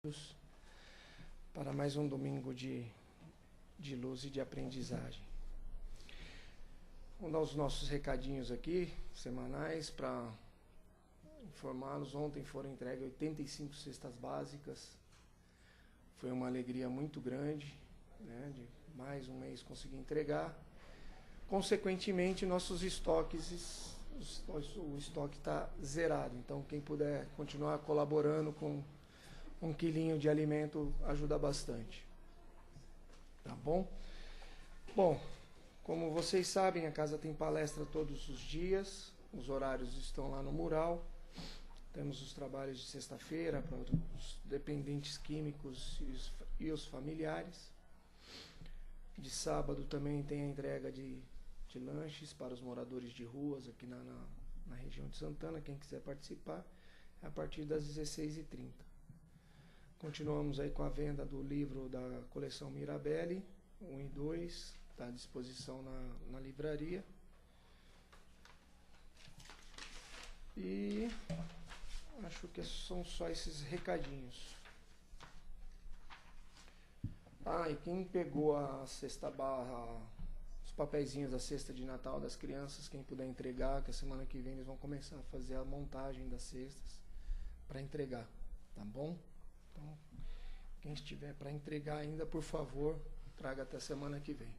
todos para mais um domingo de luz e de aprendizagem. Vamos dar os nossos recadinhos aqui, semanais, para informá-los. Ontem foram entregues 85 cestas básicas. Foi uma alegria muito grande, né, de mais um mês conseguir entregar. Consequentemente, nossos estoques, o estoque está zerado. Então, quem puder continuar colaborando com 1 quilinho de alimento ajuda bastante. Tá bom? Bom, como vocês sabem, a casa tem palestra todos os dias. Os horários estão lá no mural. Temos os trabalhos de sexta-feira para os dependentes químicos e os familiares. De sábado também tem a entrega de lanches para os moradores de ruas aqui na região de Santana. Quem quiser participar, é a partir das 16h30. Continuamos aí com a venda do livro da coleção Mirabelli, 1 e 2, está à disposição na livraria. E acho que são só esses recadinhos. E quem pegou a cesta barra, os papeizinhos da cesta de Natal das crianças, quem puder entregar, que a semana que vem eles vão começar a fazer a montagem das cestas para entregar, tá bom? Então, quem estiver para entregar ainda, por favor, traga até semana que vem.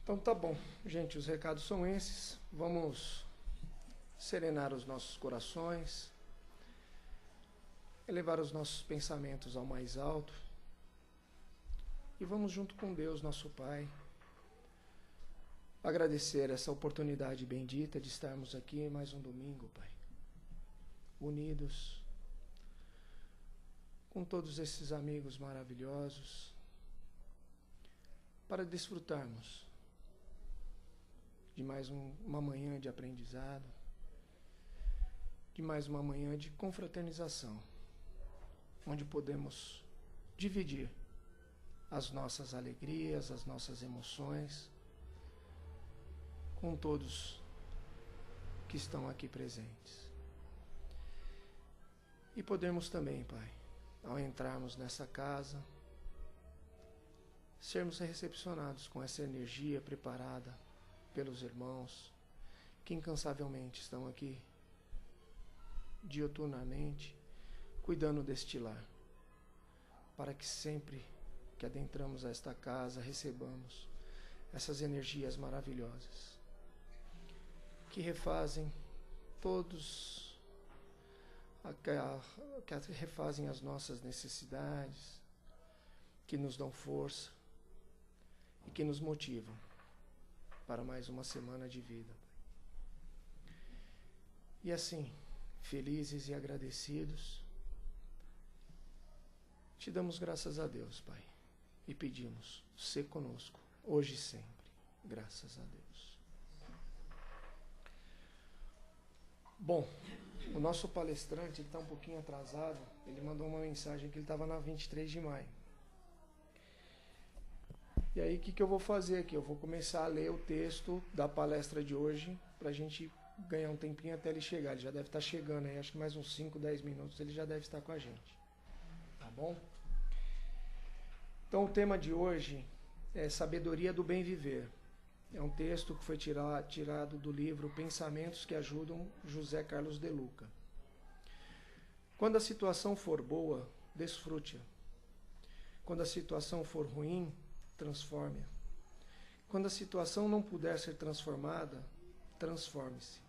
Então tá bom, gente, os recados são esses. Vamos serenar os nossos corações, elevar os nossos pensamentos ao mais alto e vamos junto com Deus, nosso Pai, agradecer essa oportunidade bendita de estarmos aqui mais um domingo, Pai, unidos com todos esses amigos maravilhosos, para desfrutarmos de mais uma manhã de aprendizado, de mais uma manhã de confraternização, onde podemos dividir as nossas alegrias, as nossas emoções, com todos que estão aqui presentes. E podemos também, Pai, ao entrarmos nessa casa, sermos recepcionados com essa energia preparada pelos irmãos que incansavelmente estão aqui diuturnamente cuidando deste lar, para que sempre que adentramos esta casa recebamos essas energias maravilhosas que refazem que refazem as nossas necessidades, que nos dão força e que nos motivam para mais uma semana de vida. E assim, felizes e agradecidos, te damos graças a Deus, Pai, e pedimos, sê conosco, hoje e sempre, graças a Deus. Bom, o nosso palestrante está um pouquinho atrasado, ele mandou uma mensagem que ele estava na 23 de maio. E aí, o que eu vou fazer aqui? Eu vou começar a ler o texto da palestra de hoje, para a gente ganhar um tempinho até ele chegar. Ele já deve estar chegando aí, acho que mais uns 5, 10 minutos ele já deve estar com a gente. Tá bom? Então, o tema de hoje é Sabedoria do Bem Viver. É um texto que foi tirado do livro Pensamentos que Ajudam, José Carlos de Luca. Quando a situação for boa, desfrute-a. Quando a situação for ruim, transforme-a. Quando a situação não puder ser transformada, transforme-se.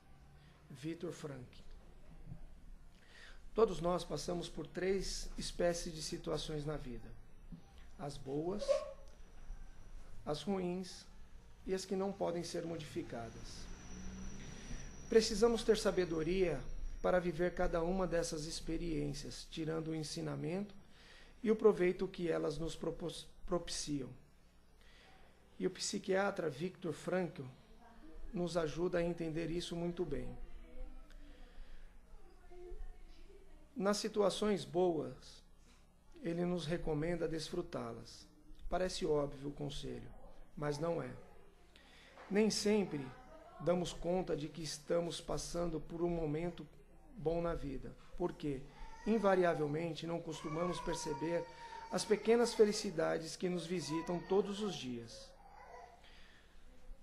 Victor Frankl. Todos nós passamos por 3 espécies de situações na vida: as boas, as ruins e as que não podem ser modificadas. Precisamos ter sabedoria para viver cada uma dessas experiências, tirando o ensinamento e o proveito que elas nos propiciam. E o psiquiatra Viktor Frankl nos ajuda a entender isso muito bem. Nas situações boas, ele nos recomenda desfrutá-las. Parece óbvio o conselho, mas não é. Nem sempre damos conta de que estamos passando por um momento bom na vida, porque invariavelmente não costumamos perceber as pequenas felicidades que nos visitam todos os dias.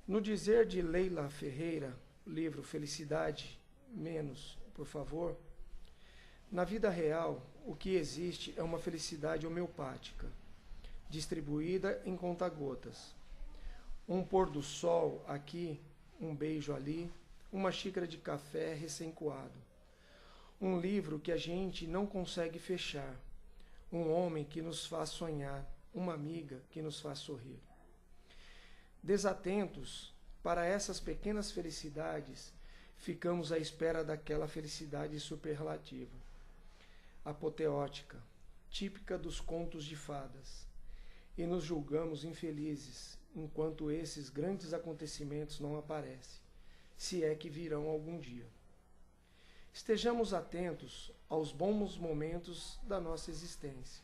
No dizer de Leila Ferreira, livro Felicidade Menos, por favor, na vida real, o que existe é uma felicidade homeopática, distribuída em conta-gotas. Um pôr do sol aqui, um beijo ali, uma xícara de café recém-coado. Um livro que a gente não consegue fechar, um homem que nos faz sonhar, uma amiga que nos faz sorrir. Desatentos para essas pequenas felicidades, ficamos à espera daquela felicidade superlativa, apoteótica, típica dos contos de fadas, e nos julgamos infelizes enquanto esses grandes acontecimentos não aparecem, se é que virão algum dia. Estejamos atentos aos bons momentos da nossa existência.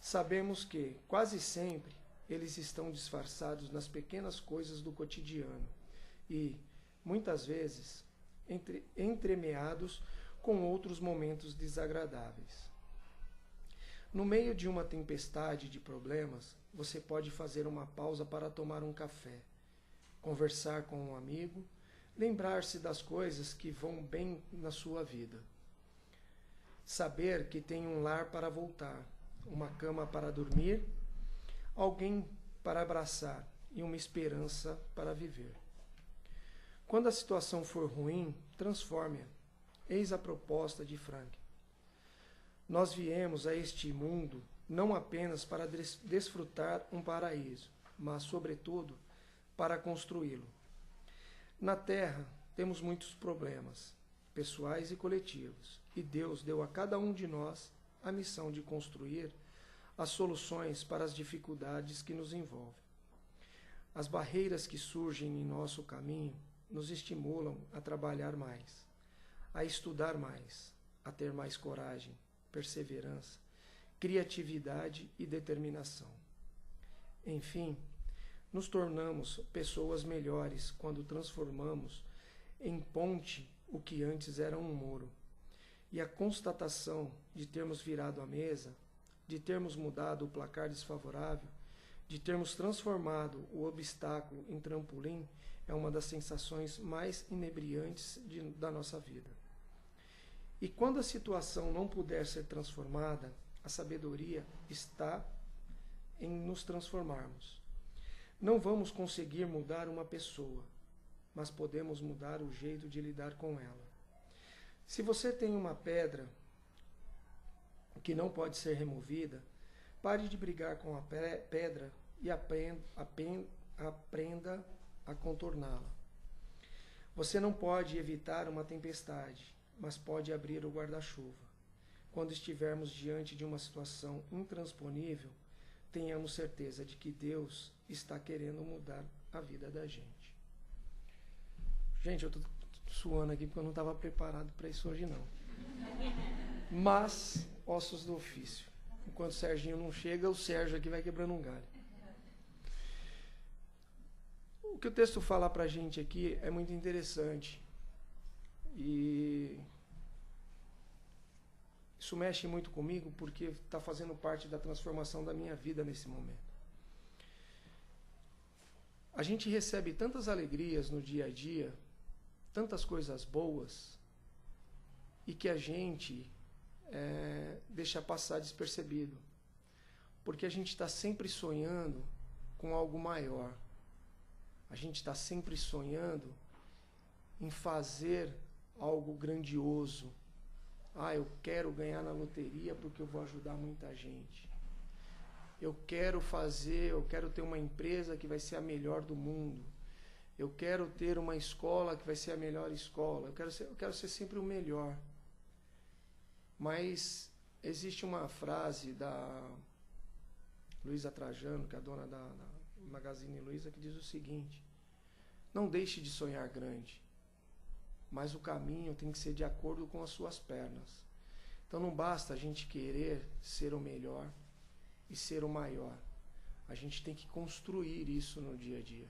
Sabemos que, quase sempre, eles estão disfarçados nas pequenas coisas do cotidiano e, muitas vezes, entremeados com outros momentos desagradáveis. No meio de uma tempestade de problemas, você pode fazer uma pausa para tomar um café, conversar com um amigo, lembrar-se das coisas que vão bem na sua vida. Saber que tem um lar para voltar, uma cama para dormir, alguém para abraçar e uma esperança para viver. Quando a situação for ruim, transforme-a. Eis a proposta de Frank. Nós viemos a este mundo não apenas para desfrutar um paraíso, mas, sobretudo, para construí-lo. Na Terra, temos muitos problemas, pessoais e coletivos, e Deus deu a cada um de nós a missão de construir as soluções para as dificuldades que nos envolvem. As barreiras que surgem em nosso caminho nos estimulam a trabalhar mais, a estudar mais, a ter mais coragem, perseverança, criatividade e determinação. Enfim, nos tornamos pessoas melhores quando transformamos em ponte o que antes era um muro. E a constatação de termos virado a mesa, de termos mudado o placar desfavorável, de termos transformado o obstáculo em trampolim, é uma das sensações mais inebriantes da nossa vida. E quando a situação não puder ser transformada, a sabedoria está em nos transformarmos. Não vamos conseguir mudar uma pessoa, mas podemos mudar o jeito de lidar com ela. Se você tem uma pedra que não pode ser removida, pare de brigar com a pedra e aprenda a contorná-la. Você não pode evitar uma tempestade, mas pode abrir o guarda-chuva. Quando estivermos diante de uma situação intransponível, tenhamos certeza de que Deus está querendo mudar a vida da gente. Gente, eu estou suando aqui porque eu não estava preparado para isso hoje não. Mas, ossos do ofício. Enquanto o Serginho não chega, o Sérgio aqui vai quebrando um galho. O que o texto fala para a gente aqui é muito interessante. E isso mexe muito comigo porque está fazendo parte da transformação da minha vida nesse momento. A gente recebe tantas alegrias no dia a dia, tantas coisas boas, e que a gente deixa passar despercebido. Porque a gente está sempre sonhando com algo maior. A gente está sempre sonhando em fazer algo grandioso. Eu quero ganhar na loteria porque eu vou ajudar muita gente. Eu quero ter uma empresa que vai ser a melhor do mundo. Eu quero ter uma escola que vai ser a melhor escola. Eu quero ser sempre o melhor. Mas existe uma frase da Luísa Trajano, que é a dona da Magazine Luiza, que diz o seguinte: não deixe de sonhar grande, mas o caminho tem que ser de acordo com as suas pernas. Então não basta a gente querer ser o melhor e ser o maior. A gente tem que construir isso no dia a dia.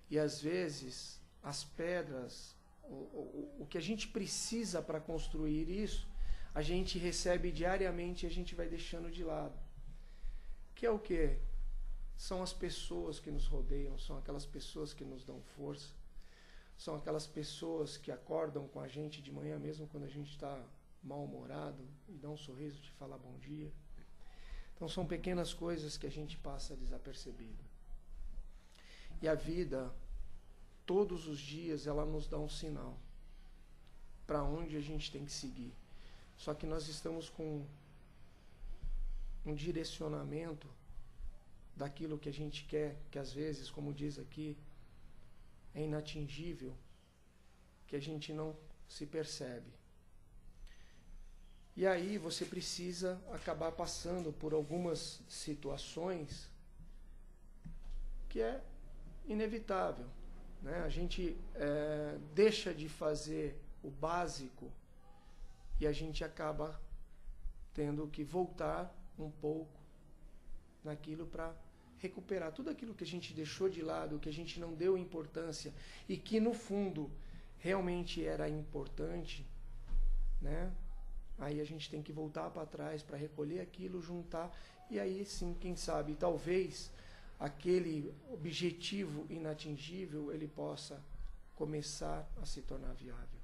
E às vezes as pedras, o que a gente precisa para construir isso, a gente recebe diariamente e a gente vai deixando de lado. Que é o quê? São as pessoas que nos rodeiam, são aquelas pessoas que nos dão força, são aquelas pessoas que acordam com a gente de manhã, mesmo quando a gente está mal-humorado, e dão um sorriso, te falar bom dia. Então são pequenas coisas que a gente passa desapercebido. E a vida, todos os dias, ela nos dá um sinal para onde a gente tem que seguir. Só que nós estamos com um direcionamento daquilo que a gente quer, que às vezes, como diz aqui, é inatingível, que a gente não se percebe. E aí você precisa acabar passando por algumas situações que é inevitável, né? A gente deixa de fazer o básico e a gente acaba tendo que voltar um pouco naquilo para recuperar tudo aquilo que a gente deixou de lado, que a gente não deu importância e que no fundo realmente era importante, né? Aí a gente tem que voltar para trás para recolher aquilo, juntar, e aí sim, quem sabe, talvez aquele objetivo inatingível ele possa começar a se tornar viável.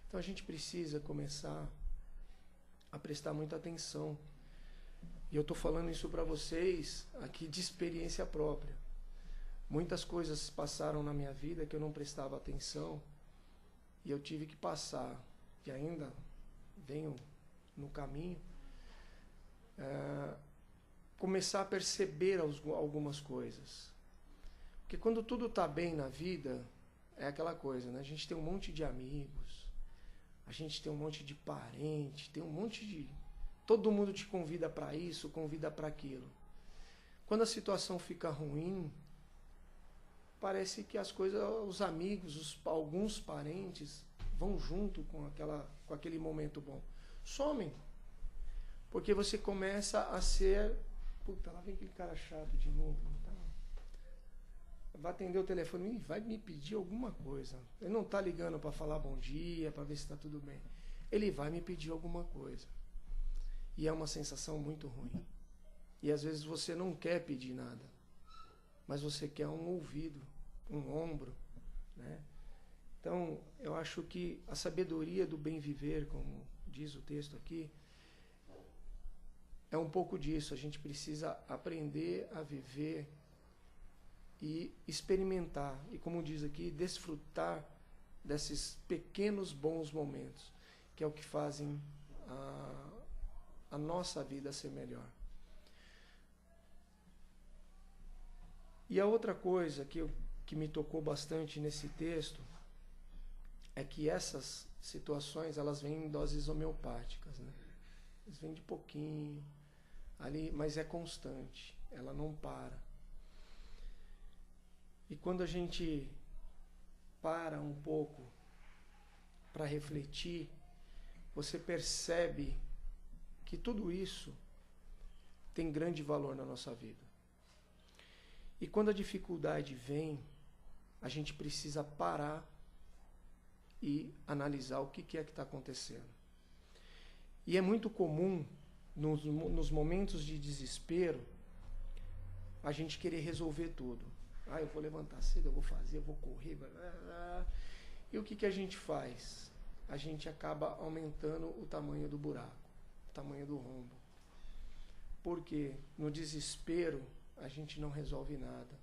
Então a gente precisa começar a prestar muita atenção. E eu estou falando isso para vocês aqui de experiência própria. Muitas coisas passaram na minha vida que eu não prestava atenção e eu tive que passar, e ainda venho no caminho, começar a perceber algumas coisas. Porque quando tudo está bem na vida, é aquela coisa, né? A gente tem um monte de amigos, a gente tem um monte de parente, tem um monte de... Todo mundo te convida para isso, convida para aquilo. Quando a situação fica ruim, parece que as coisas, os amigos, alguns parentes vão junto com aquele momento bom. Somem. Porque você começa a ser... Puta, lá vem aquele cara chato de novo. Tá? Vai atender o telefone, vai me pedir alguma coisa. Ele não está ligando para falar bom dia, para ver se está tudo bem. Ele vai me pedir alguma coisa. E é uma sensação muito ruim. E às vezes você não quer pedir nada, mas você quer um ouvido, um ombro, né? Então, eu acho que a sabedoria do bem viver, como diz o texto aqui, é um pouco disso. A gente precisa aprender a viver e experimentar, e como diz aqui, desfrutar desses pequenos bons momentos, que é o que fazem a nossa vida ser melhor. E a outra coisa que me tocou bastante nesse texto é que essas situações, elas vêm em doses homeopáticas, né? Elas vêm de pouquinho, ali, mas é constante, ela não para. E quando a gente para um pouco para refletir, você percebe que tudo isso tem grande valor na nossa vida. E quando a dificuldade vem, a gente precisa parar e analisar o que é que está acontecendo. E é muito comum, nos momentos de desespero, a gente querer resolver tudo. Eu vou levantar cedo, eu vou fazer, eu vou correr. E o que a gente faz? A gente acaba aumentando o tamanho do buraco, o tamanho do rombo. Porque no desespero a gente não resolve nada.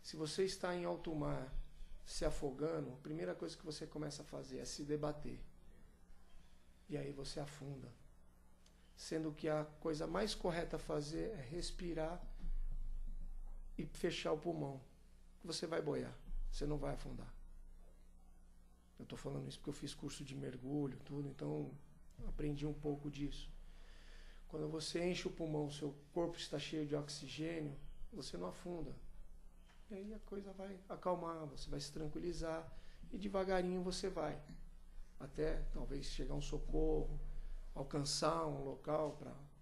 Se você está em alto mar, se afogando, a primeira coisa que você começa a fazer é se debater. E aí você afunda. Sendo que a coisa mais correta a fazer é respirar e fechar o pulmão. Você vai boiar, você não vai afundar. Eu estou falando isso porque eu fiz curso de mergulho, tudo, então aprendi um pouco disso. Quando você enche o pulmão, seu corpo está cheio de oxigênio, você não afunda. E aí a coisa vai acalmar, você vai se tranquilizar e devagarinho você vai. Até talvez chegar um socorro, alcançar um local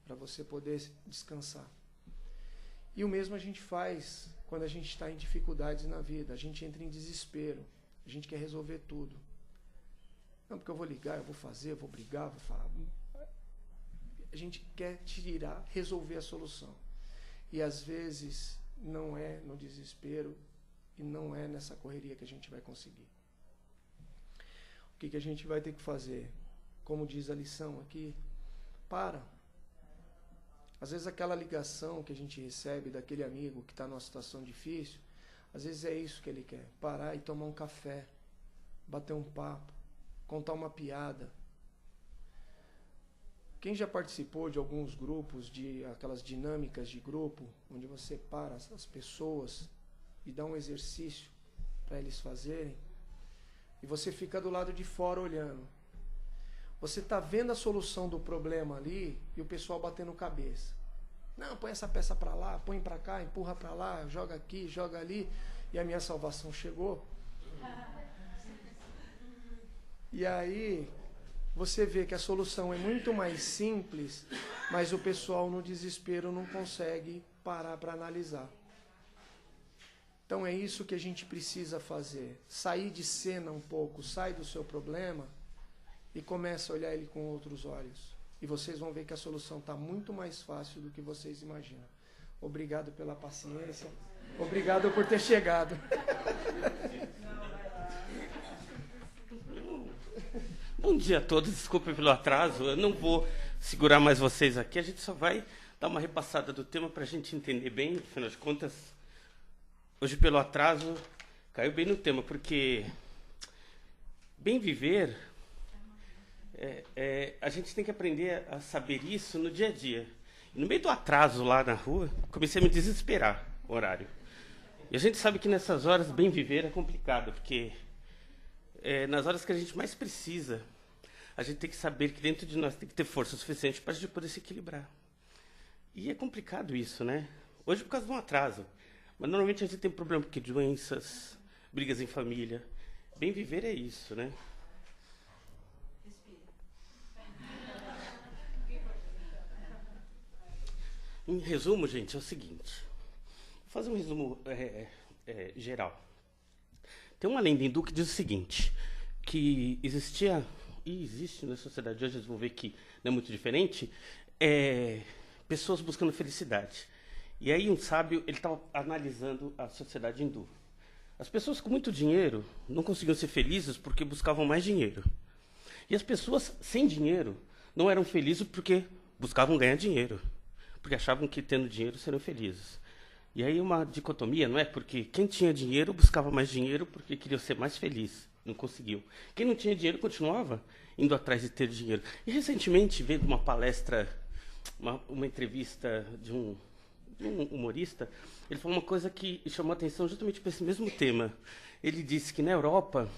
para você poder descansar. E o mesmo a gente faz quando a gente está em dificuldades na vida. A gente entra em desespero, a gente quer resolver tudo. Não, porque eu vou ligar, eu vou fazer, eu vou brigar, vou falar. A gente quer tirar, resolver a solução. E às vezes não é no desespero e não é nessa correria que a gente vai conseguir. O que a gente vai ter que fazer? Como diz a lição aqui, para. Às vezes aquela ligação que a gente recebe daquele amigo que está numa situação difícil, às vezes é isso que ele quer. Parar e tomar um café, bater um papo, contar uma piada. Quem já participou de alguns grupos, de aquelas dinâmicas de grupo, onde você para as pessoas e dá um exercício para eles fazerem, e você fica do lado de fora olhando. Você está vendo a solução do problema ali e o pessoal batendo cabeça. Não, põe essa peça para lá, põe para cá, empurra para lá, joga aqui, joga ali, e a minha salvação chegou. E aí você vê que a solução é muito mais simples, mas o pessoal no desespero não consegue parar para analisar. Então é isso que a gente precisa fazer. Sair de cena um pouco, sai do seu problema e começa a olhar ele com outros olhos. E vocês vão ver que a solução está muito mais fácil do que vocês imaginam. Obrigado pela paciência. Obrigado por ter chegado. Bom dia a todos, desculpe pelo atraso, eu não vou segurar mais vocês aqui, a gente só vai dar uma repassada do tema para a gente entender bem, afinal de contas, hoje pelo atraso caiu bem no tema, porque bem viver, a gente tem que aprender a saber isso no dia a dia. E no meio do atraso lá na rua, comecei a me desesperar o horário. E a gente sabe que nessas horas bem viver é complicado, porque nas horas que a gente mais precisa, a gente tem que saber que dentro de nós tem que ter força suficiente para a gente poder se equilibrar. E é complicado isso, né? Hoje por causa de um atraso. Mas normalmente a gente tem problema porque doenças, brigas em família. Bem viver é isso, né? Em resumo, gente, é o seguinte. Vou fazer um resumo geral. Tem uma lenda hindu que diz o seguinte, que existia, e existe na sociedade hoje, vocês vão ver que não é muito diferente, pessoas buscando felicidade. E aí um sábio, ele estava analisando a sociedade hindu. As pessoas com muito dinheiro não conseguiam ser felizes porque buscavam mais dinheiro. E as pessoas sem dinheiro não eram felizes porque buscavam ganhar dinheiro. Porque achavam que tendo dinheiro seriam felizes. E aí uma dicotomia, não é? Porque quem tinha dinheiro buscava mais dinheiro porque queria ser mais feliz. Não conseguiu. Quem não tinha dinheiro continuava indo atrás de ter dinheiro. E recentemente, vendo uma palestra, uma entrevista de um humorista, ele falou uma coisa que chamou a atenção justamente para esse mesmo tema. Ele disse que na Europa,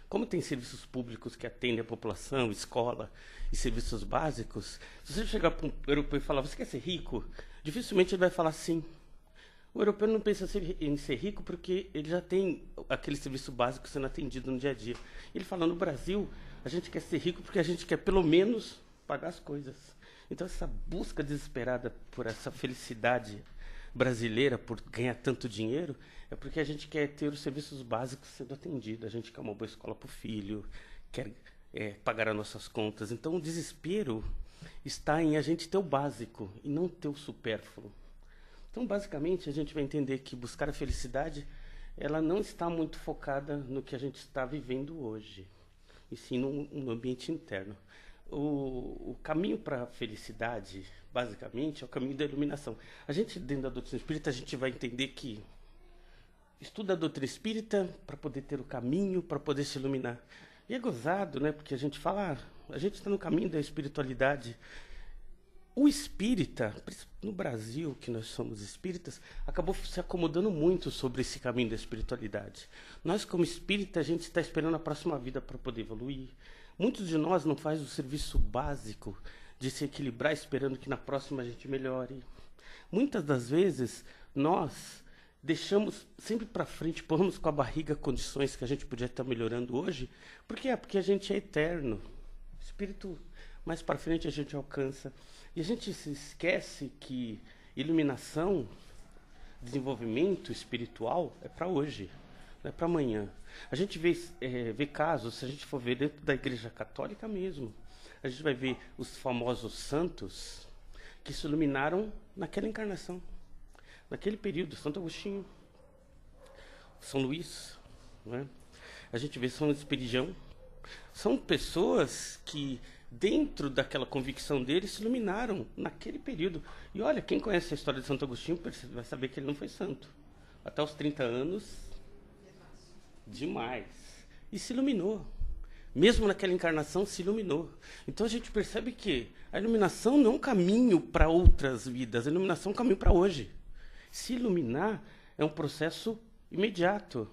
como tem serviços públicos que atendem a população, escola e serviços básicos, se você chegar para um europeu e falar, você quer ser rico? Dificilmente ele vai falar sim. O europeu não pensa em ser rico porque ele já tem aquele serviço básico sendo atendido no dia a dia. Ele fala, no Brasil, a gente quer ser rico porque a gente quer pelo menos pagar as coisas. Então essa busca desesperada por essa felicidade brasileira, por ganhar tanto dinheiro, é porque a gente quer ter os serviços básicos sendo atendidos. A gente quer uma boa escola para o filho, quer pagar as nossas contas. Então o desespero está em a gente ter o básico e não ter o supérfluo. Então, basicamente, a gente vai entender que buscar a felicidade, ela não está muito focada no que a gente está vivendo hoje, e sim no ambiente interno. O caminho para a felicidade, basicamente, é o caminho da iluminação. A gente, dentro da doutrina espírita, a gente vai entender que estuda a doutrina espírita para poder ter o caminho, para poder se iluminar. E é gozado, né? Porque a gente fala, a gente está no caminho da espiritualidade. O espírita, no Brasil, que nós somos espíritas, acabou se acomodando muito sobre esse caminho da espiritualidade. Nós, como espírita, a gente está esperando a próxima vida para poder evoluir. Muitos de nós não fazem o serviço básico de se equilibrar, esperando que na próxima a gente melhore. Muitas das vezes, nós deixamos sempre para frente, porramos com a barriga condições que a gente podia estar melhorando hoje. Por quê? Porque a gente é eterno. Espírito, mais para frente a gente alcança. E a gente se esquece que iluminação, desenvolvimento espiritual é para hoje. não é para amanhã. A gente vê casos, se a gente for ver dentro da Igreja Católica mesmo, a gente vai ver os famosos santos que se iluminaram naquela encarnação, naquele período. Santo Agostinho, São Luís, né? A gente vê São Espiridião. São pessoas que, dentro daquela convicção deles, se iluminaram naquele período. E olha, quem conhece a história de Santo Agostinho vai saber que ele não foi santo. Até os 30 anos, demais. E se iluminou. Mesmo naquela encarnação, se iluminou. Então a gente percebe que a iluminação não é um caminho para outras vidas, a iluminação é um caminho para hoje. Se iluminar é um processo imediato.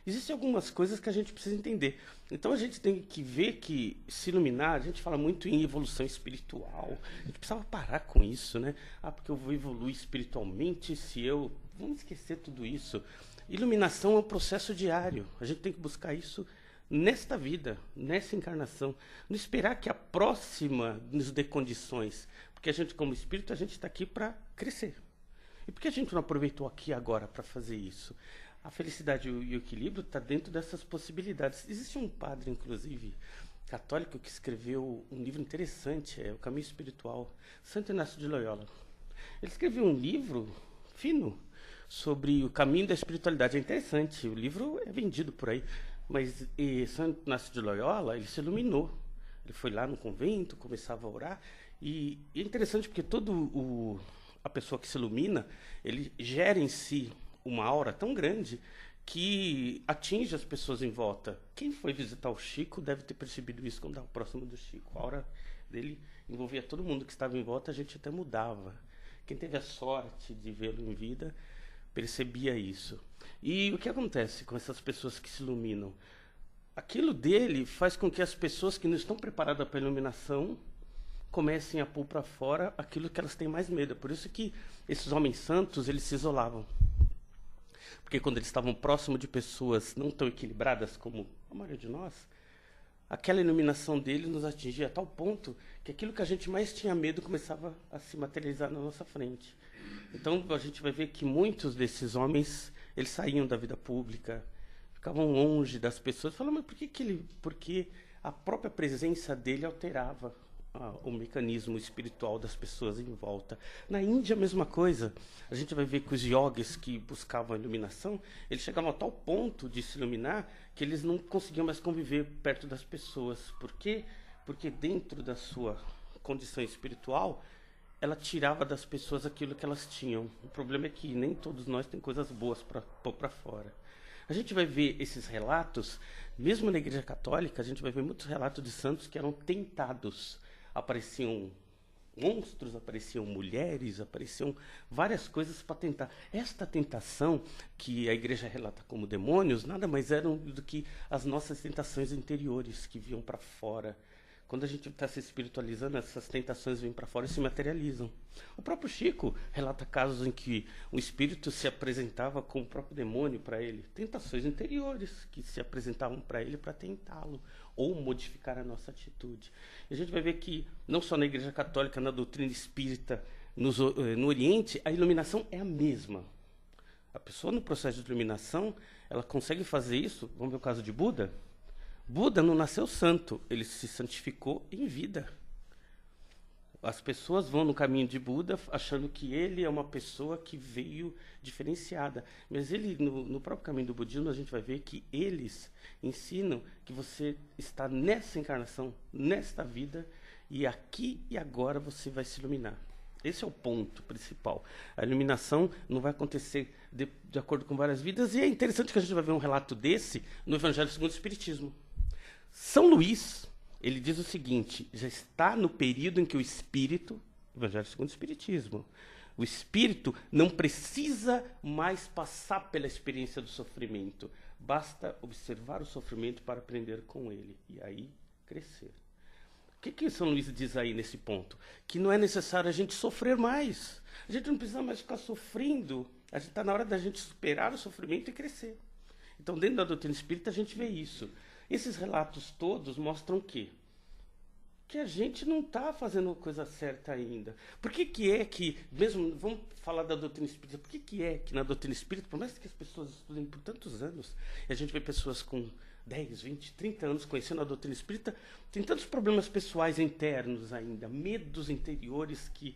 Existem algumas coisas que a gente precisa entender. Então a gente tem que ver que se iluminar, a gente fala muito em evolução espiritual. A gente precisava parar com isso, né? Porque eu vou evoluir espiritualmente se eu... Vamos esquecer tudo isso. Iluminação é um processo diário. A gente tem que buscar isso nesta vida, nessa encarnação. Não esperar que a próxima nos dê condições. Porque a gente, como espírito, a gente está aqui para crescer. E por que a gente não aproveitou aqui agora para fazer isso? A felicidade e o equilíbrio está dentro dessas possibilidades. Existe um padre, inclusive, católico, que escreveu um livro interessante, O Caminho Espiritual, Santo Inácio de Loyola. Ele escreveu um livro fino sobre o caminho da espiritualidade. É interessante, o livro é vendido por aí, mas Santo Inácio de Loyola, ele se iluminou. Ele foi lá no convento, começava a orar, e é interessante porque a pessoa que se ilumina, ele gera em si uma aura tão grande que atinge as pessoas em volta. Quem foi visitar o Chico deve ter percebido isso quando estava próximo do Chico. A aura dele envolvia todo mundo que estava em volta, a gente até mudava. Quem teve a sorte de vê-lo em vida percebia isso. E o que acontece com essas pessoas que se iluminam? Aquilo dele faz com que as pessoas que não estão preparadas para a iluminação comecem a pôr para fora aquilo que elas têm mais medo. Por isso que esses homens santos, eles se isolavam. Porque quando eles estavam próximos de pessoas não tão equilibradas como a maioria de nós, aquela iluminação deles nos atingia a tal ponto que aquilo que a gente mais tinha medo começava a se materializar na nossa frente. Então a gente vai ver que muitos desses homens, eles saíam da vida pública, ficavam longe das pessoas, falavam, mas porque a própria presença dele alterava o mecanismo espiritual das pessoas em volta. Na Índia, a mesma coisa. A gente vai ver que os yogis que buscavam a iluminação, eles chegavam a tal ponto de se iluminar que eles não conseguiam mais conviver perto das pessoas. Por quê? Porque dentro da sua condição espiritual, ela tirava das pessoas aquilo que elas tinham. O problema é que nem todos nós temos coisas boas para pôr para fora. A gente vai ver esses relatos, mesmo na Igreja Católica, a gente vai ver muitos relatos de santos que eram tentados. Apareciam monstros, apareciam mulheres, apareciam várias coisas para tentar. Esta tentação, que a igreja relata como demônios, nada mais eram do que as nossas tentações interiores que vinham para fora. Quando a gente está se espiritualizando, essas tentações vêm para fora e se materializam. O próprio Chico relata casos em que um espírito se apresentava como o próprio demônio para ele. Tentações interiores que se apresentavam para ele para tentá-lo ou modificar a nossa atitude. E a gente vai ver que, não só na Igreja Católica, na doutrina espírita, no Oriente, a iluminação é a mesma. A pessoa, no processo de iluminação, ela consegue fazer isso. Vamos ver o caso de Buda? Buda não nasceu santo, ele se santificou em vida. As pessoas vão no caminho de Buda achando que ele é uma pessoa que veio diferenciada. Mas ele, no próprio caminho do budismo, a gente vai ver que eles ensinam que você está nessa encarnação, nesta vida, e aqui e agora você vai se iluminar. Esse é o ponto principal. A iluminação não vai acontecer de acordo com várias vidas, e é interessante que a gente vai ver um relato desse no Evangelho segundo o Espiritismo. São Luís, ele diz o seguinte, já está no período em que o espírito, Evangelho segundo o Espiritismo, o espírito não precisa mais passar pela experiência do sofrimento, basta observar o sofrimento para aprender com ele, e aí crescer. O que São Luís diz aí nesse ponto? Que não é necessário a gente sofrer mais, a gente não precisa mais ficar sofrendo, a gente está na hora da gente superar o sofrimento e crescer. Então, dentro da doutrina espírita, a gente vê isso. Esses relatos todos mostram que que a gente não está fazendo a coisa certa ainda. Por que é que, mesmo, vamos falar da doutrina espírita, por que é que na doutrina espírita, por mais que as pessoas estudem por tantos anos, e a gente vê pessoas com 10, 20, 30 anos conhecendo a doutrina espírita, tem tantos problemas pessoais internos ainda, medos interiores que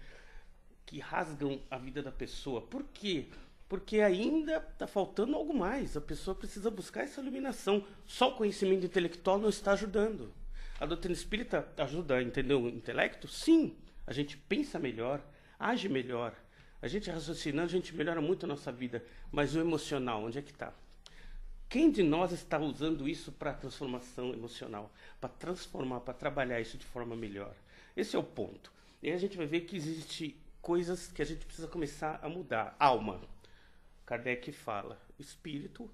rasgam a vida da pessoa. Por quê? Porque ainda está faltando algo mais. A pessoa precisa buscar essa iluminação. Só o conhecimento intelectual não está ajudando. A doutrina espírita ajuda a entender o intelecto? Sim. A gente pensa melhor, age melhor. A gente raciocinando, a gente melhora muito a nossa vida. Mas o emocional, onde é que está? Quem de nós está usando isso para a transformação emocional? Para transformar, para trabalhar isso de forma melhor? Esse é o ponto. E aí a gente vai ver que existe coisas que a gente precisa começar a mudar. Alma. Kardec fala, espírito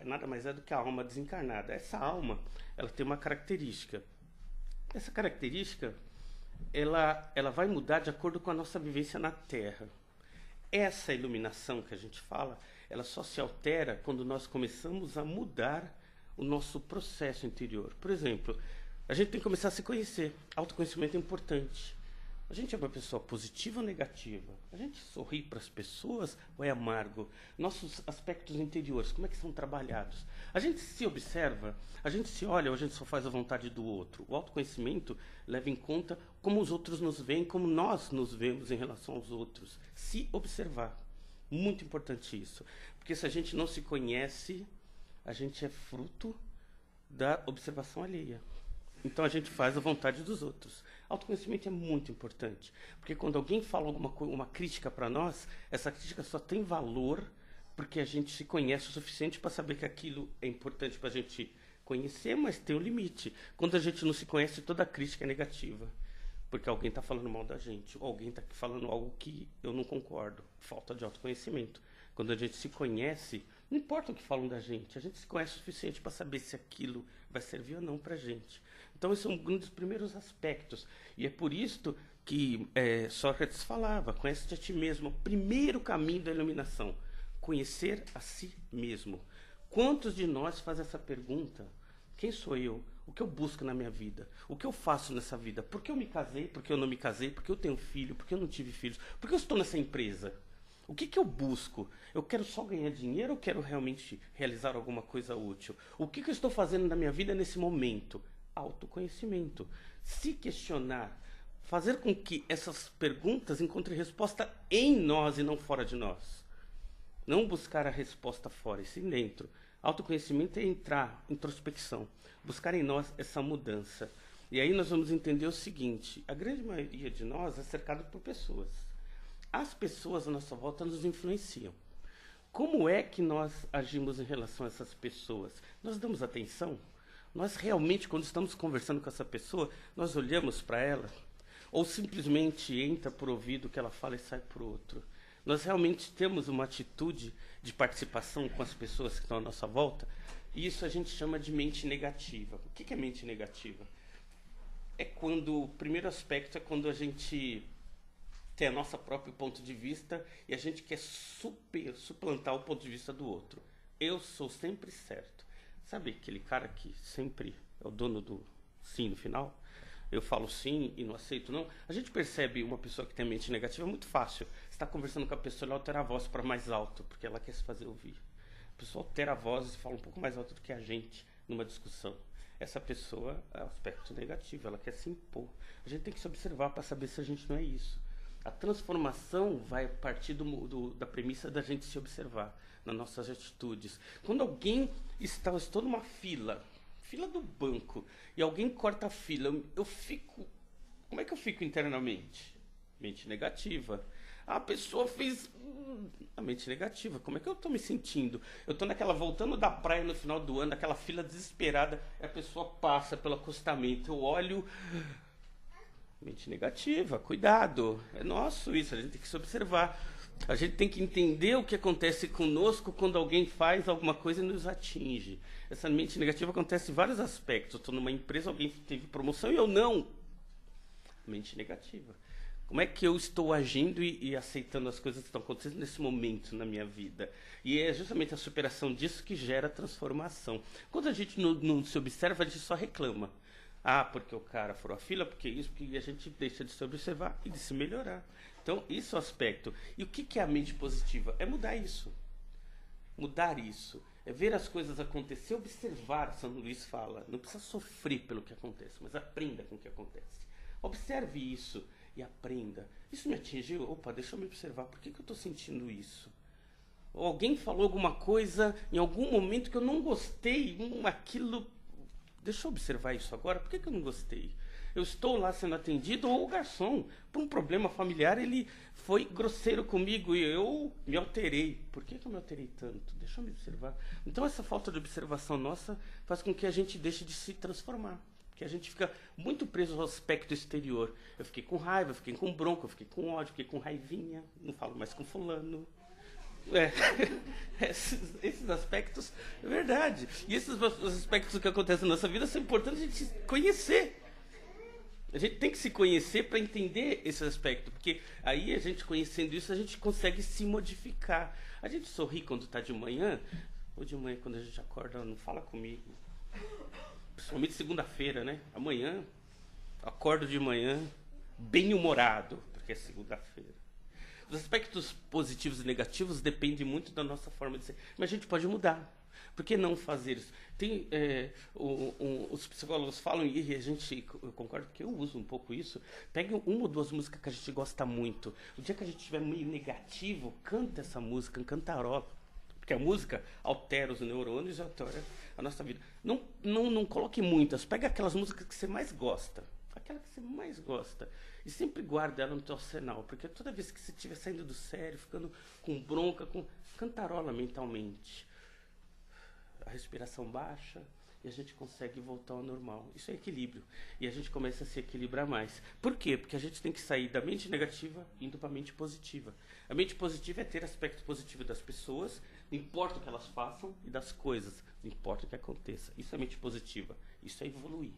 nada mais é do que a alma desencarnada. Essa alma, ela tem uma característica. Essa característica, ela vai mudar de acordo com a nossa vivência na Terra. Essa iluminação que a gente fala, ela só se altera quando nós começamos a mudar o nosso processo interior. Por exemplo, a gente tem que começar a se conhecer. Autoconhecimento é importante. A gente é uma pessoa positiva ou negativa? A gente sorri para as pessoas ou é amargo? Nossos aspectos interiores, como é que são trabalhados? A gente se observa, a gente se olha ou a gente só faz a vontade do outro? O autoconhecimento leva em conta como os outros nos veem, como nós nos vemos em relação aos outros. Se observar. Muito importante isso. Porque se a gente não se conhece, a gente é fruto da observação alheia. Então a gente faz a vontade dos outros. Autoconhecimento é muito importante, porque quando alguém fala uma crítica para nós, essa crítica só tem valor porque a gente se conhece o suficiente para saber que aquilo é importante para a gente conhecer, mas tem um limite. Quando a gente não se conhece, toda crítica é negativa, porque alguém está falando mal da gente, ou alguém está falando algo que eu não concordo. Falta de autoconhecimento. Quando a gente se conhece, não importa o que falam da gente, a gente se conhece o suficiente para saber se aquilo vai servir ou não para a gente. Então, esse é um dos primeiros aspectos. E é por isso que Sócrates falava, conhece-te a ti mesmo. O primeiro caminho da iluminação, conhecer a si mesmo. Quantos de nós fazem essa pergunta? Quem sou eu? O que eu busco na minha vida? O que eu faço nessa vida? Por que eu me casei? Por que eu não me casei? Por que eu tenho filho? Por que eu não tive filhos? Por que eu estou nessa empresa? O que eu busco? Eu quero só ganhar dinheiro ou quero realmente realizar alguma coisa útil? O que eu estou fazendo na minha vida nesse momento? Autoconhecimento. Se questionar, fazer com que essas perguntas encontrem resposta em nós e não fora de nós. Não buscar a resposta fora, e sim dentro. Autoconhecimento é entrar, introspecção, buscar em nós essa mudança. E aí nós vamos entender o seguinte, a grande maioria de nós é cercado por pessoas. As pessoas à nossa volta nos influenciam. Como é que nós agimos em relação a essas pessoas? Nós damos atenção? Nós realmente, quando estamos conversando com essa pessoa, nós olhamos para ela? Ou simplesmente entra por ouvido que ela fala e sai por outro? Nós realmente temos uma atitude de participação com as pessoas que estão à nossa volta? E isso a gente chama de mente negativa. O que é mente negativa? O primeiro aspecto é quando a gente tem o nosso próprio ponto de vista e a gente quer suplantar o ponto de vista do outro. Eu sou sempre certo. Sabe aquele cara que sempre é o dono do sim no final? Eu falo sim e não aceito não. A gente percebe uma pessoa que tem mente negativa muito fácil. Você está conversando com a pessoa, ela altera a voz para mais alto, porque ela quer se fazer ouvir. A pessoa altera a voz e fala um pouco mais alto do que a gente numa discussão. Essa pessoa é o aspecto negativo, ela quer se impor. A gente tem que se observar para saber se a gente não é isso. A transformação vai partir da premissa da gente se observar nas nossas atitudes. Quando alguém estou numa fila do banco, e alguém corta a fila, como é que eu fico internamente? Mente negativa. A pessoa fez a mente negativa. Como é que eu estou me sentindo? Eu estou voltando da praia no final do ano, naquela fila desesperada, e a pessoa passa pelo acostamento. Eu olho... Mente negativa, cuidado. É nosso isso, a gente tem que se observar. A gente tem que entender o que acontece conosco quando alguém faz alguma coisa e nos atinge. Essa mente negativa acontece em vários aspectos. Eu estou numa empresa, alguém teve promoção e eu não. Mente negativa. Como é que eu estou agindo e aceitando as coisas que estão acontecendo nesse momento na minha vida? E é justamente a superação disso que gera transformação. Quando a gente não se observa, a gente só reclama. Ah, porque o cara furou a fila, porque isso, porque a gente deixa de se observar e de se melhorar. Então, isso é o aspecto. E o que é a mente positiva? É mudar isso. Mudar isso. É ver as coisas acontecer, observar, São Luís fala. Não precisa sofrer pelo que acontece, mas aprenda com o que acontece. Observe isso e aprenda. Isso me atingiu? Opa, deixa eu me observar. Por que eu estou sentindo isso? Ou alguém falou alguma coisa em algum momento que eu não gostei. Aquilo... Deixa eu observar isso agora. Por que eu não gostei? Eu estou lá sendo atendido, ou o garçom, por um problema familiar, ele foi grosseiro comigo e eu me alterei. Por que eu me alterei tanto? Deixa eu me observar. Então, essa falta de observação nossa faz com que a gente deixe de se transformar. Que a gente fica muito preso ao aspecto exterior. Eu fiquei com raiva, eu fiquei com bronca, eu fiquei com ódio, eu fiquei com raivinha, não falo mais com fulano. Esses aspectos, é verdade. E esses aspectos que acontecem na nossa vida são importantes a gente conhecer. A gente tem que se conhecer para entender esse aspecto, porque aí a gente conhecendo isso, a gente consegue se modificar. A gente sorri quando está de manhã, ou de manhã quando a gente acorda, não fala comigo. Principalmente segunda-feira, né? Amanhã, acordo de manhã, bem-humorado, porque é segunda-feira. Os aspectos positivos e negativos dependem muito da nossa forma de ser. Mas a gente pode mudar. Por que não fazer isso? Os psicólogos falam, e eu concordo que eu uso um pouco isso, pegue uma ou duas músicas que a gente gosta muito. O dia que a gente estiver meio negativo, canta essa música, cantarola. Porque a música altera os neurônios e altera a nossa vida. Não coloque muitas. Pega aquelas músicas que você mais gosta. Aquela que você mais gosta. E sempre guarda ela no teu arsenal. Porque toda vez que você estiver saindo do sério, ficando com bronca, cantarola mentalmente. A respiração baixa e a gente consegue voltar ao normal. Isso é equilíbrio. E a gente começa a se equilibrar mais. Por quê? Porque a gente tem que sair da mente negativa indo para a mente positiva. A mente positiva é ter aspecto positivo das pessoas, não importa o que elas façam, e das coisas, não importa o que aconteça. Isso é mente positiva. Isso é evoluir.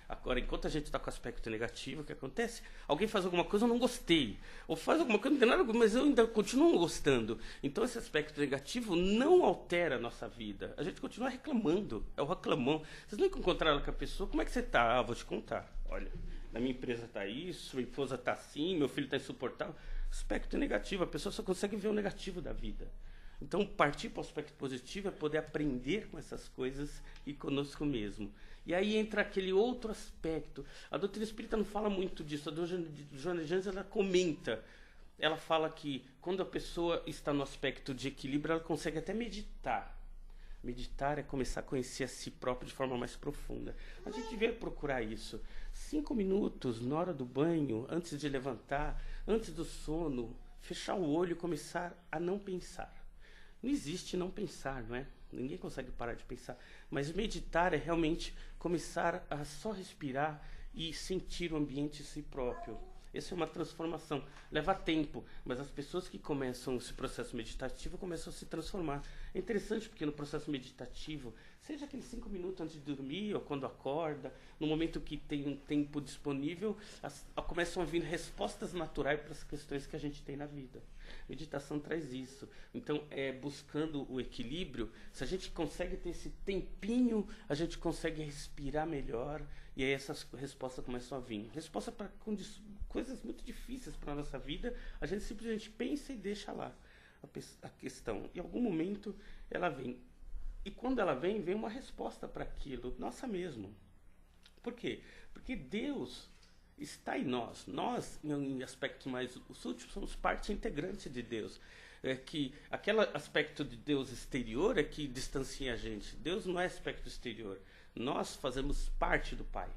Agora, enquanto a gente está com aspecto negativo, o que acontece? Alguém faz alguma coisa, eu não gostei. Ou faz alguma coisa, não tem nada, mas eu ainda continuo gostando. Então, esse aspecto negativo não altera a nossa vida. A gente continua reclamando. É o reclamão. Vocês nunca encontraram com a pessoa, como é que você está? Ah, vou te contar. Olha, na minha empresa está isso, minha esposa está assim, meu filho está insuportável. Aspecto negativo, a pessoa só consegue ver o negativo da vida. Então, partir para o aspecto positivo é poder aprender com essas coisas e conosco mesmo. E aí entra aquele outro aspecto. A doutrina espírita não fala muito disso. A Joana de Gênesis, ela comenta. Ela fala que quando a pessoa está no aspecto de equilíbrio, ela consegue até meditar. Meditar é começar a conhecer a si próprio de forma mais profunda. A gente devia procurar isso. 5 minutos na hora do banho, antes de levantar, antes do sono, fechar o olho e começar a não pensar. Não existe não pensar, não é? Ninguém consegue parar de pensar. Mas meditar é realmente começar a só respirar e sentir o ambiente em si próprio. Essa é uma transformação. Leva tempo, mas as pessoas que começam esse processo meditativo começam a se transformar. É interessante porque no processo meditativo, seja aqueles 5 minutos antes de dormir ou quando acorda, no momento que tem um tempo disponível, começam a vir respostas naturais para as questões que a gente tem na vida. Meditação traz isso. Então, buscando o equilíbrio, se a gente consegue ter esse tempinho, a gente consegue respirar melhor e aí essas respostas começam a vir. Resposta para coisas muito difíceis para a nossa vida, a gente simplesmente pensa e deixa lá a questão. Em algum momento ela vem. E quando ela vem uma resposta para aquilo, nossa mesmo. Por quê? Porque Deus está em nós. Nós, em aspectos mais últimos, somos parte integrante de Deus. É que aquele aspecto de Deus exterior é que distancia a gente. Deus não é aspecto exterior. Nós fazemos parte do Pai.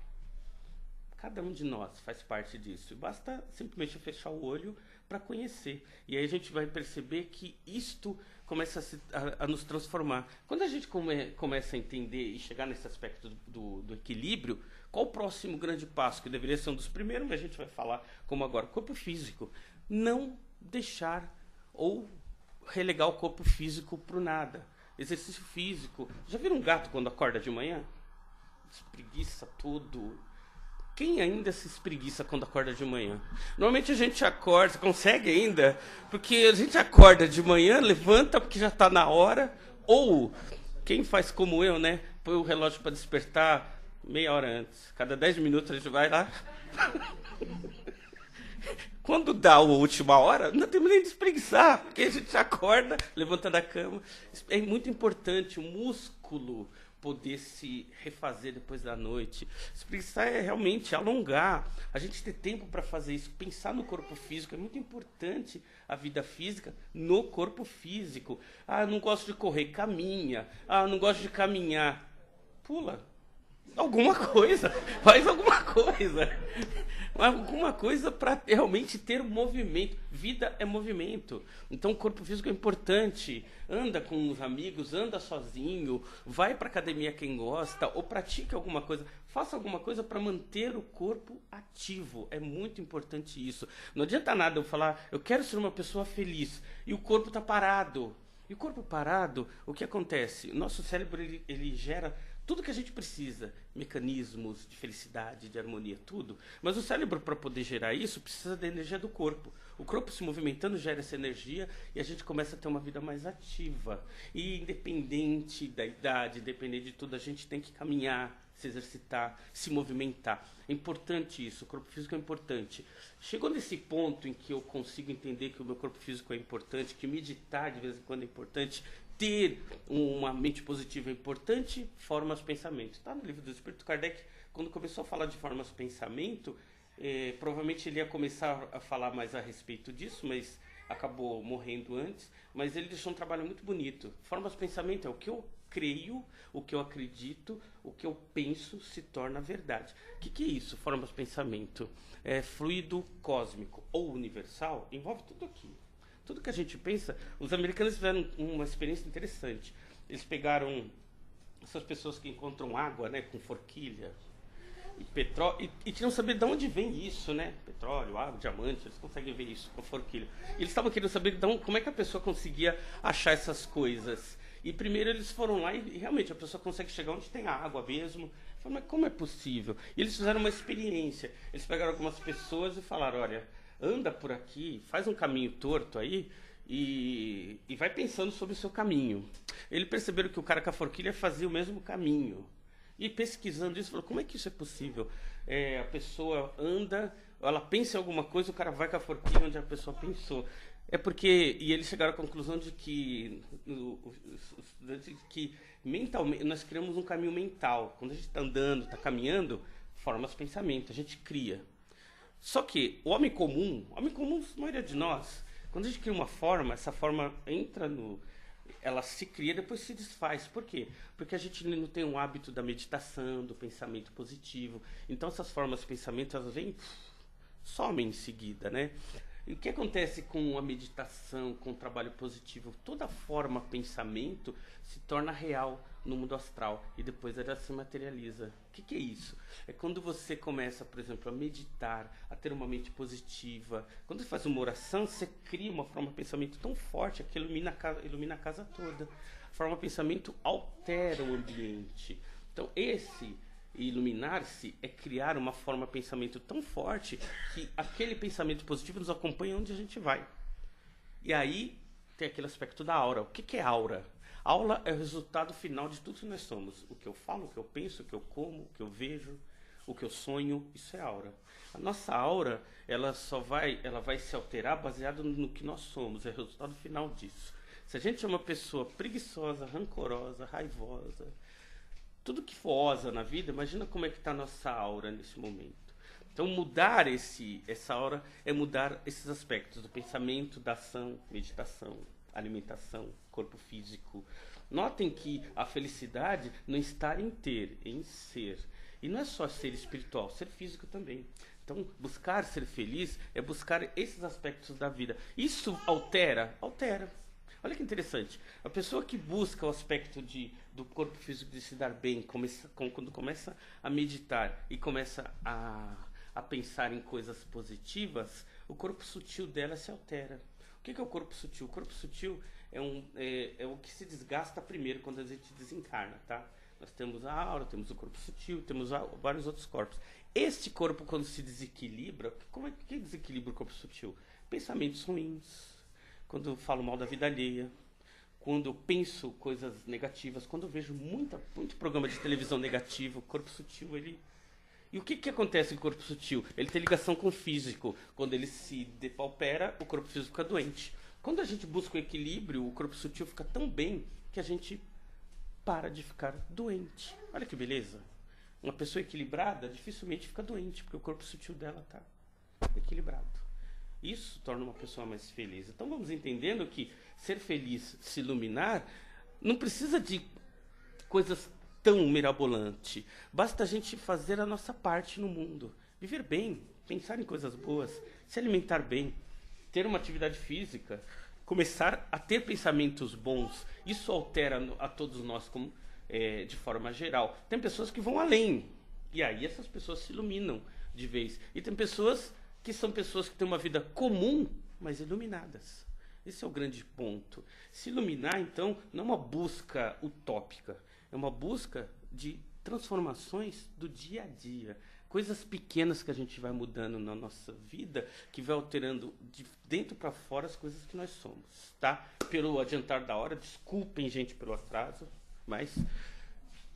Cada um de nós faz parte disso. E basta simplesmente fechar o olho para conhecer. E aí a gente vai perceber que isto começa a nos transformar. Quando a gente começa a entender e chegar nesse aspecto do equilíbrio, qual o próximo grande passo? Que deveria ser um dos primeiros, mas a gente vai falar como agora. Corpo físico. Não deixar ou relegar o corpo físico para o nada. Exercício físico. Já viram um gato quando acorda de manhã? Espreguiça tudo. Quem ainda se espreguiça quando acorda de manhã? Normalmente a gente acorda, consegue ainda, porque a gente acorda de manhã, levanta porque já está na hora, ou quem faz como eu, né? Põe o relógio para despertar meia hora antes. Cada 10 minutos a gente vai lá. Quando dá a última hora, não temos nem de espreguiçar, porque a gente acorda, levanta da cama. É muito importante o músculo poder se refazer depois da noite. Espreguiçar é realmente alongar. A gente ter tempo para fazer isso, pensar no corpo físico. É muito importante a vida física no corpo físico. Ah, não gosto de correr, caminha. Ah, não gosto de caminhar. Pula. Alguma coisa. Faz alguma coisa. Alguma coisa para realmente ter movimento. Vida é movimento. Então o corpo físico é importante. Anda com os amigos, anda sozinho, vai para academia quem gosta, ou pratique alguma coisa. Faça alguma coisa para manter o corpo ativo. É muito importante isso. Não adianta nada eu falar, eu quero ser uma pessoa feliz, e o corpo está parado. E o corpo parado, o que acontece? O nosso cérebro ele gera tudo que a gente precisa, mecanismos de felicidade, de harmonia, tudo. Mas o cérebro, para poder gerar isso, precisa da energia do corpo. O corpo se movimentando gera essa energia e a gente começa a ter uma vida mais ativa. E independente da idade, independente de tudo, a gente tem que caminhar, se exercitar, se movimentar. É importante isso, o corpo físico é importante. Chegou nesse ponto em que eu consigo entender que o meu corpo físico é importante, que meditar de vez em quando é importante, ter uma mente positiva é importante, formas de pensamento. Está no livro do Espírito. Kardec, quando começou a falar de formas de pensamento, provavelmente ele ia começar a falar mais a respeito disso, mas acabou morrendo antes. Mas ele deixou um trabalho muito bonito. Formas de pensamento é o que eu creio, o que eu acredito, o que eu penso se torna verdade. O que é isso, formas de pensamento? É fluido cósmico ou universal, envolve tudo aqui. Tudo que a gente pensa, os americanos fizeram uma experiência interessante. Eles pegaram essas pessoas que encontram água, né, com forquilha e petróleo, e queriam saber de onde vem isso, né? Petróleo, água, diamante, eles conseguem ver isso com forquilha. E eles estavam querendo saber como é que a pessoa conseguia achar essas coisas. E primeiro eles foram lá e realmente a pessoa consegue chegar onde tem a água mesmo. Falaram, mas como é possível? E eles fizeram uma experiência. Eles pegaram algumas pessoas e falaram, olha, anda por aqui, faz um caminho torto aí e vai pensando sobre o seu caminho. Eles perceberam que o cara com a forquilha fazia o mesmo caminho. E pesquisando isso, falou, como é que isso é possível? A pessoa anda, ela pensa em alguma coisa, o cara vai com a forquilha onde a pessoa pensou. É porque, e eles chegaram à conclusão de que mentalmente, nós criamos um caminho mental. Quando a gente está andando, está caminhando, forma de pensamento, a gente cria. Só que o homem comum, a maioria de nós, quando a gente cria uma forma, essa forma entra ela se cria, depois se desfaz. Por quê? Porque a gente não tem um hábito da meditação, do pensamento positivo. Então essas formas de pensamento, elas vêm, somem em seguida, né? E o que acontece com a meditação, com o trabalho positivo? Toda forma, pensamento, se torna real no mundo astral e depois ela se materializa. O que é isso? É quando você começa, por exemplo, a meditar, a ter uma mente positiva. Quando você faz uma oração, você cria uma forma de pensamento tão forte que ilumina a casa toda. A forma de pensamento altera o ambiente. Então, iluminar-se é criar uma forma de pensamento tão forte que aquele pensamento positivo nos acompanha onde a gente vai. E aí tem aquele aspecto da aura. O que é aura? Aura é o resultado final de tudo que nós somos. O que eu falo, o que eu penso, o que eu como, o que eu vejo, o que eu sonho, isso é aura. A nossa aura, ela vai se alterar baseado no que nós somos. É o resultado final disso. Se a gente é uma pessoa preguiçosa, rancorosa, raivosa, tudo que for osa na vida, imagina como é que está a nossa aura nesse momento. Então mudar essa aura é mudar esses aspectos do pensamento, da ação, meditação, alimentação, corpo físico. Notem que a felicidade não está em ter, em ser. E não é só ser espiritual, ser físico também. Então buscar ser feliz é buscar esses aspectos da vida. Isso altera? Altera. Olha que interessante. A pessoa que busca o aspecto do corpo físico de se dar bem, quando começa a meditar e começa a pensar em coisas positivas, o corpo sutil dela se altera. O que é o corpo sutil? O corpo sutil é o que se desgasta primeiro quando a gente desencarna, tá? Nós temos a aura, temos o corpo sutil, temos vários outros corpos. Este corpo, quando se desequilibra, como é que desequilibra o corpo sutil? Pensamentos ruins. Quando eu falo mal da vida alheia, quando eu penso coisas negativas, quando eu vejo muito programa de televisão negativo, o corpo sutil, ele... E o que acontece com o corpo sutil? Ele tem ligação com o físico. Quando ele se depaupera, o corpo físico fica doente. Quando a gente busca o equilíbrio, o corpo sutil fica tão bem que a gente para de ficar doente. Olha que beleza. Uma pessoa equilibrada dificilmente fica doente, porque o corpo sutil dela está equilibrado. Isso torna uma pessoa mais feliz. Então vamos entendendo que ser feliz, se iluminar, não precisa de coisas tão mirabolantes. Basta a gente fazer a nossa parte no mundo. Viver bem, pensar em coisas boas, se alimentar bem, ter uma atividade física, começar a ter pensamentos bons. Isso altera a todos nós de forma geral. Tem pessoas que vão além. E aí essas pessoas se iluminam de vez. E tem pessoas que são pessoas que têm uma vida comum, mas iluminadas. Esse é o grande ponto. Se iluminar, então, não é uma busca utópica. É uma busca de transformações do dia a dia. Coisas pequenas que a gente vai mudando na nossa vida, que vai alterando de dentro para fora as coisas que nós somos. Tá? Pelo adiantar da hora, desculpem, gente, pelo atraso, mas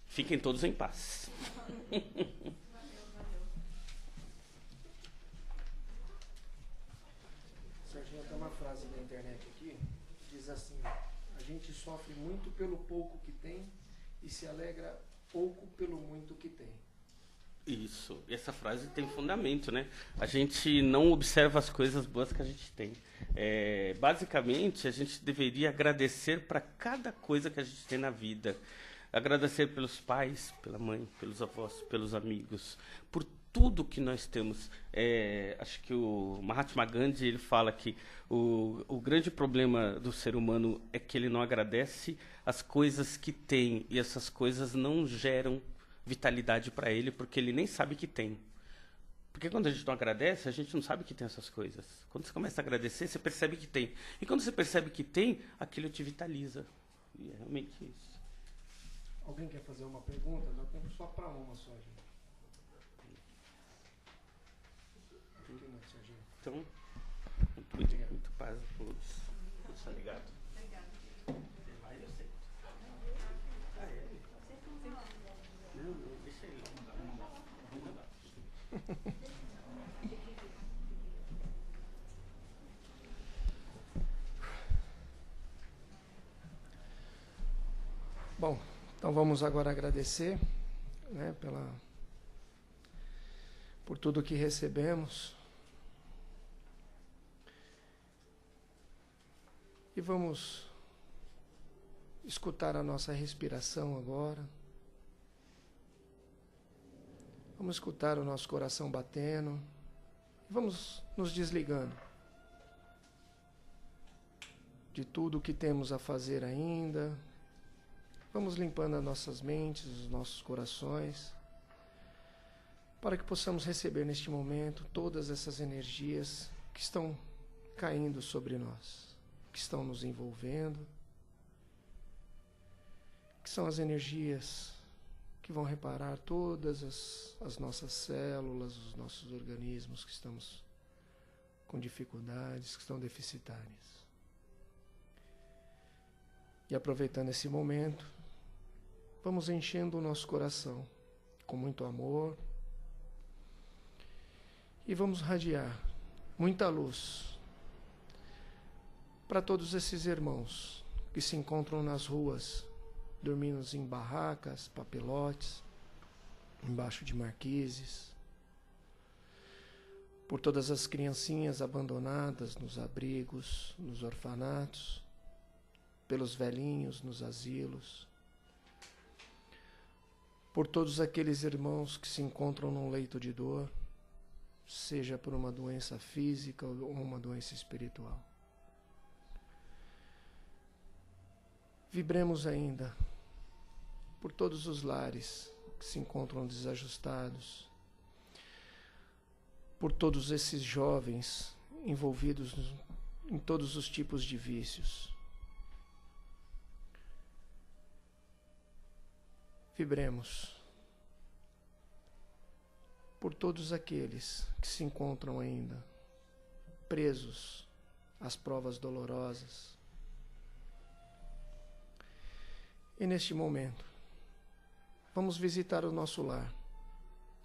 fiquem todos em paz. Serginho, tem uma frase da internet aqui, que diz assim: a gente sofre muito pelo pouco que tem e se alegra pouco pelo muito que tem. Isso, essa frase tem fundamento, né? A gente não observa as coisas boas que a gente tem. Basicamente, a gente deveria agradecer para cada coisa que a gente tem na vida. Agradecer pelos pais, pela mãe, pelos avós, pelos amigos, por tudo que nós temos. Acho que o Mahatma Gandhi ele fala que o grande problema do ser humano é que ele não agradece as coisas que tem, e essas coisas não geram vitalidade para ele, porque ele nem sabe que tem. Porque quando a gente não agradece, a gente não sabe que tem essas coisas. Quando você começa a agradecer, você percebe que tem. E quando você percebe que tem, aquilo te vitaliza. E é realmente isso. Alguém quer fazer uma pergunta? Dá tempo só para uma só, gente. Então, muito paz a todos. Tá ligado? Obrigada. Vai, eu sei. Não, deixa ele. Bom, então vamos agora agradecer, né, por tudo que recebemos. E vamos escutar a nossa respiração agora. Vamos escutar o nosso coração batendo. Vamos nos desligando de tudo que temos a fazer ainda. Vamos limpando as nossas mentes, os nossos corações, para que possamos receber neste momento todas essas energias que estão caindo sobre nós, que estão nos envolvendo, que são as energias que vão reparar todas as nossas células, os nossos organismos que estamos com dificuldades, que estão deficitárias. E aproveitando esse momento, vamos enchendo o nosso coração com muito amor e vamos radiar muita luz para todos esses irmãos que se encontram nas ruas, dormindo em barracas, papelotes, embaixo de marquises, por todas as criancinhas abandonadas nos abrigos, nos orfanatos, pelos velhinhos nos asilos, por todos aqueles irmãos que se encontram num leito de dor, seja por uma doença física ou uma doença espiritual. Vibremos ainda por todos os lares que se encontram desajustados, por todos esses jovens envolvidos em todos os tipos de vícios. Vibremos por todos aqueles que se encontram ainda presos às provas dolorosas, E neste momento, vamos visitar o nosso lar,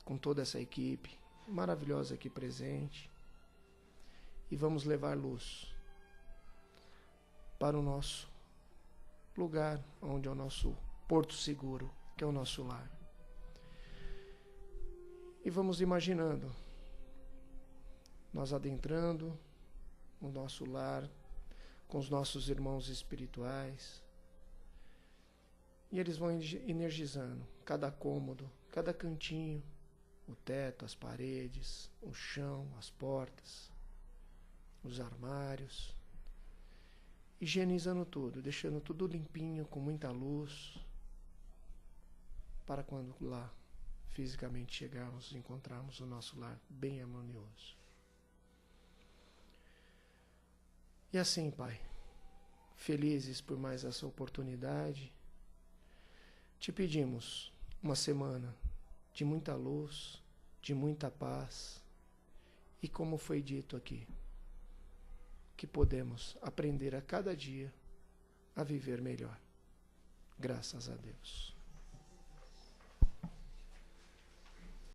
com toda essa equipe maravilhosa aqui presente, e vamos levar luz para o nosso lugar, onde é o nosso porto seguro, que é o nosso lar. E vamos imaginando nós adentrando o nosso lar com os nossos irmãos espirituais, e eles vão energizando cada cômodo, cada cantinho, o teto, as paredes, o chão, as portas, os armários, higienizando tudo, deixando tudo limpinho, com muita luz, para quando lá fisicamente chegarmos, encontrarmos o nosso lar bem harmonioso. E assim, Pai, felizes por mais essa oportunidade, te pedimos uma semana de muita luz, de muita paz, e como foi dito aqui, que podemos aprender a cada dia a viver melhor. Graças a Deus.